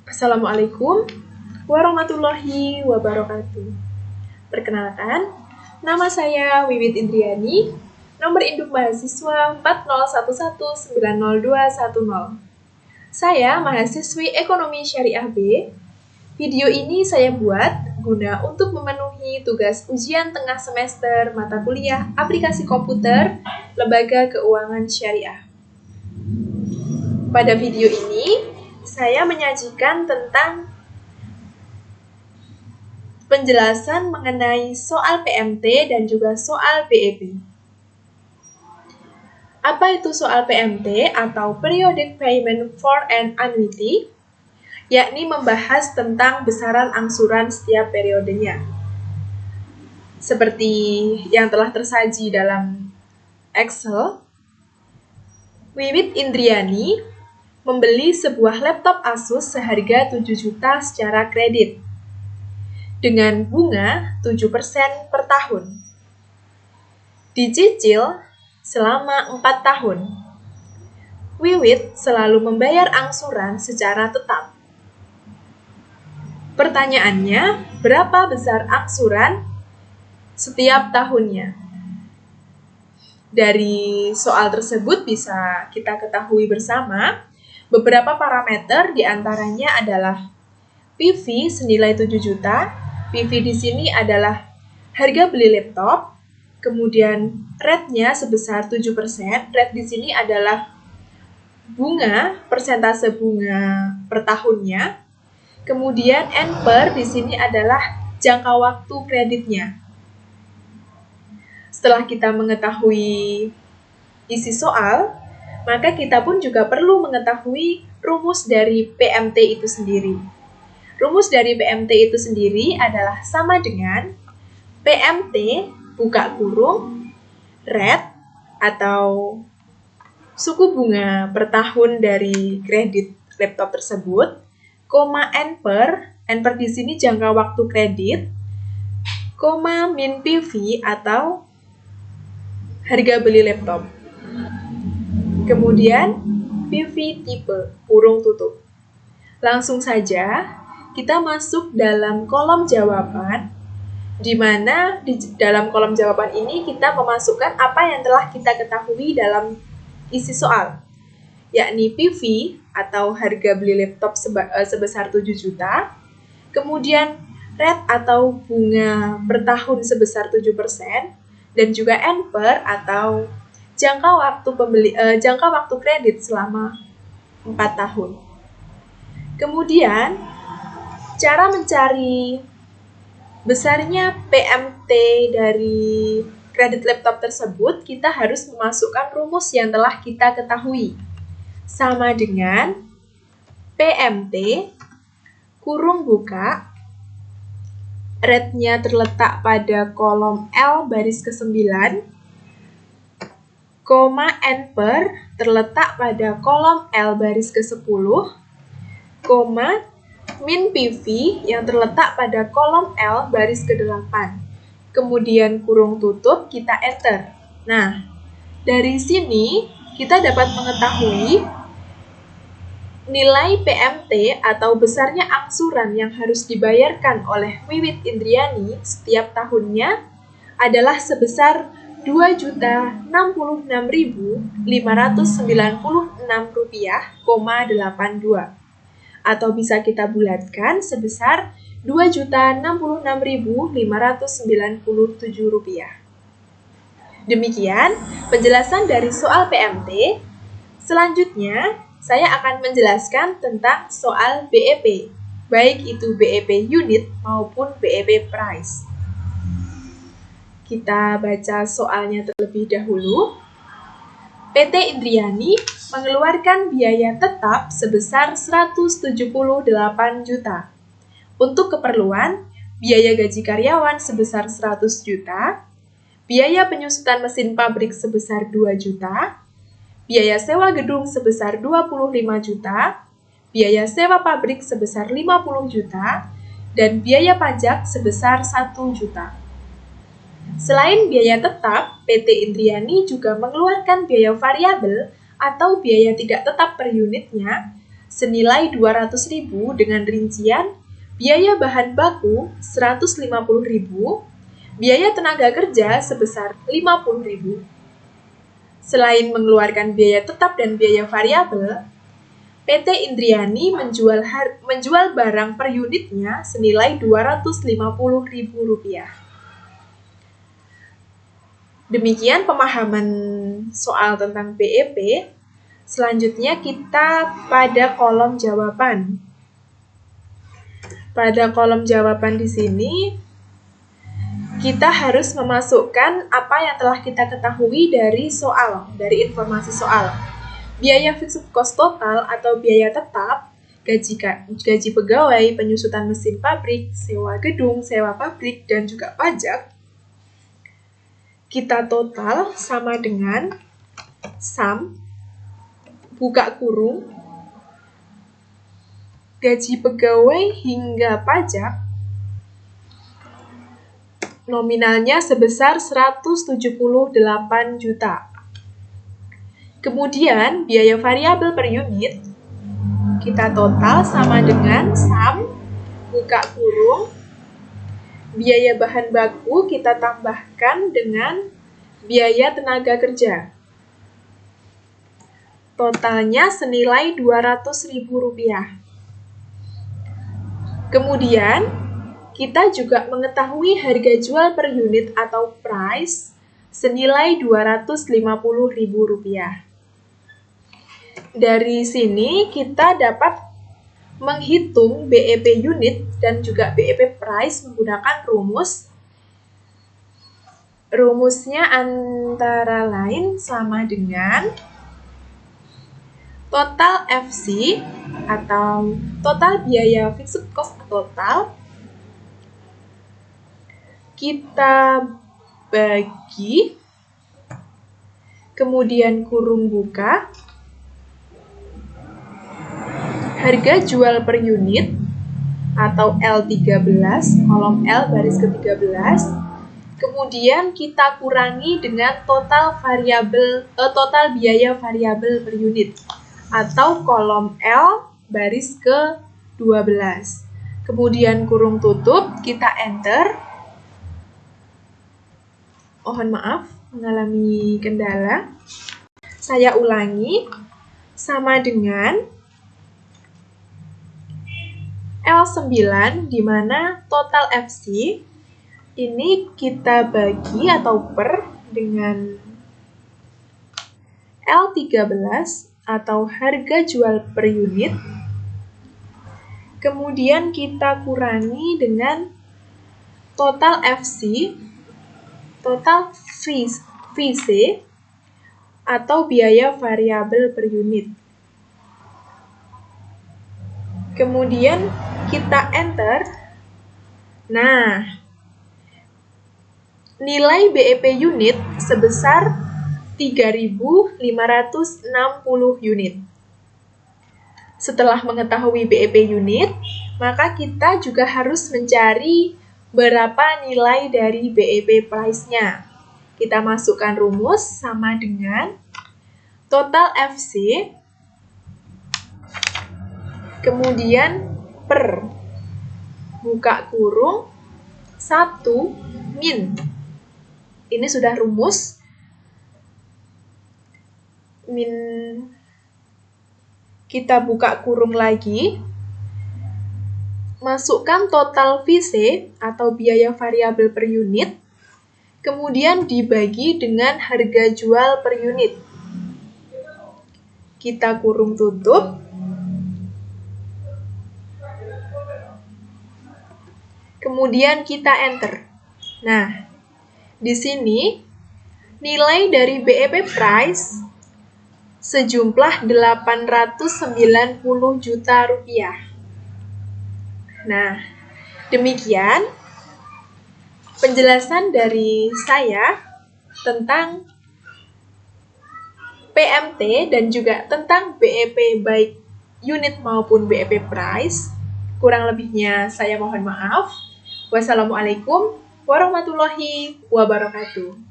Assalamualaikum warahmatullahi wabarakatuh. Perkenalkan, nama saya Wiwit Indriani, nomor induk mahasiswa 401190210. Saya mahasiswi Ekonomi Syariah B. Video ini saya buat guna untuk memenuhi tugas ujian tengah semester mata kuliah Aplikasi Komputer Lembaga Keuangan Syariah. Pada video ini, saya menyajikan tentang penjelasan mengenai soal PMT dan juga soal BEP. Apa itu soal PMT atau Periodic Payment for an Annuity? Yakni membahas tentang besaran angsuran setiap periodenya. Seperti yang telah tersaji dalam Excel, Wiwit Indriani membeli sebuah laptop Asus seharga 7 juta secara kredit dengan bunga 7% per tahun. Dicicil selama 4 tahun. Wiwit selalu membayar angsuran secara tetap. Pertanyaannya, berapa besar angsuran setiap tahunnya? Dari soal tersebut bisa kita ketahui bersama, beberapa parameter diantaranya adalah PV senilai 7 juta, PV di sini adalah harga beli laptop, kemudian rate-nya sebesar 7%, rate di sini adalah bunga, persentase bunga per tahunnya, kemudian NPER di sini adalah jangka waktu kreditnya. Setelah kita mengetahui isi soal, maka kita pun juga perlu mengetahui rumus dari PMT itu sendiri. Rumus dari PMT itu sendiri adalah sama dengan PMT buka kurung rate atau suku bunga per tahun dari kredit laptop tersebut, koma NPER di sini jangka waktu kredit, koma min PV atau harga beli laptop. Kemudian, PV tipe, kurung tutup. Langsung saja, kita masuk dalam kolom jawaban, di mana di dalam kolom jawaban ini kita memasukkan apa yang telah kita ketahui dalam isi soal, yakni PV atau harga beli laptop sebesar 7 juta, kemudian rate atau bunga per tahun sebesar 7%, dan juga NPER atau jangka waktu kredit selama 4 tahun. Kemudian, cara mencari besarnya PMT dari kredit laptop tersebut, kita harus memasukkan rumus yang telah kita ketahui. Sama dengan PMT, kurung buka, rate-nya terletak pada kolom L baris ke-9, koma NPER terletak pada kolom L baris ke-10, koma min PV yang terletak pada kolom L baris ke-8. Kemudian kurung tutup, kita enter. Nah, dari sini kita dapat mengetahui nilai PMT atau besarnya angsuran yang harus dibayarkan oleh Wiwit Indriani setiap tahunnya adalah sebesar Rp2.096.596,82 atau bisa kita bulatkan sebesar Rp2.096.597. Demikian penjelasan dari soal PMT. Selanjutnya, saya akan menjelaskan tentang soal BEP, baik itu BEP unit maupun BEP price. Kita baca soalnya terlebih dahulu. PT Indriani mengeluarkan biaya tetap sebesar 178 juta. Untuk keperluan, biaya gaji karyawan sebesar 100 juta, biaya penyusutan mesin pabrik sebesar 2 juta, biaya sewa gedung sebesar 25 juta, biaya sewa pabrik sebesar 50 juta, dan biaya pajak sebesar 1 juta. Selain biaya tetap, PT Indriani juga mengeluarkan biaya variabel atau biaya tidak tetap per unitnya senilai 200.000 dengan rincian biaya bahan baku 150.000, biaya tenaga kerja sebesar 50.000. Selain mengeluarkan biaya tetap dan biaya variabel, PT Indriani menjual barang per unitnya senilai Rp250.000. Demikian pemahaman soal tentang BEP. Selanjutnya kita pada kolom jawaban. Pada kolom jawaban di sini, kita harus memasukkan apa yang telah kita ketahui dari soal, dari informasi soal. Biaya fixed cost total atau biaya tetap, gaji pegawai, penyusutan mesin pabrik, sewa gedung, sewa pabrik, dan juga pajak, kita total sama dengan sum, buka kurung, gaji pegawai hingga pajak, nominalnya sebesar 178 juta. Kemudian, biaya variabel per unit, kita total sama dengan sum, buka kurung, biaya bahan baku kita tambahkan dengan biaya tenaga kerja. Totalnya senilai Rp200.000. Kemudian, kita juga mengetahui harga jual per unit atau price senilai Rp250.000. Dari sini kita dapat menghitung BEP unit dan juga BEP price menggunakan rumus. Rumusnya antara lain sama dengan total FC atau total biaya fixed cost total kita bagi, kemudian kurung buka, harga jual per unit atau L13, kolom L baris ke-13, kemudian kita kurangi dengan total biaya variabel per unit atau kolom L baris ke-12. Kemudian kurung tutup, kita enter. Mohon maaf, mengalami kendala. Saya ulangi, sama dengan L9, di mana total FC ini kita bagi atau per dengan L13 atau harga jual per unit. Kemudian kita kurangi dengan total FC, total VC atau biaya variabel per unit. Kemudian kita enter. Nah, nilai BEP unit sebesar 3.560 unit. Setelah mengetahui BEP unit, maka kita juga harus mencari berapa nilai dari BEP price-nya. Kita masukkan rumus sama dengan total FC, kemudian per, buka kurung, 1 min. Ini sudah rumus. Min, kita buka kurung lagi. Masukkan total VC atau biaya variabel per unit, kemudian dibagi dengan harga jual per unit. Kita kurung tutup. Kemudian kita enter. Nah, di sini nilai dari BEP price sejumlah 890 juta rupiah. Nah, demikian penjelasan dari saya tentang PMT dan juga tentang BEP baik unit maupun BEP price. Kurang lebihnya saya mohon maaf. Wassalamualaikum warahmatullahi wabarakatuh.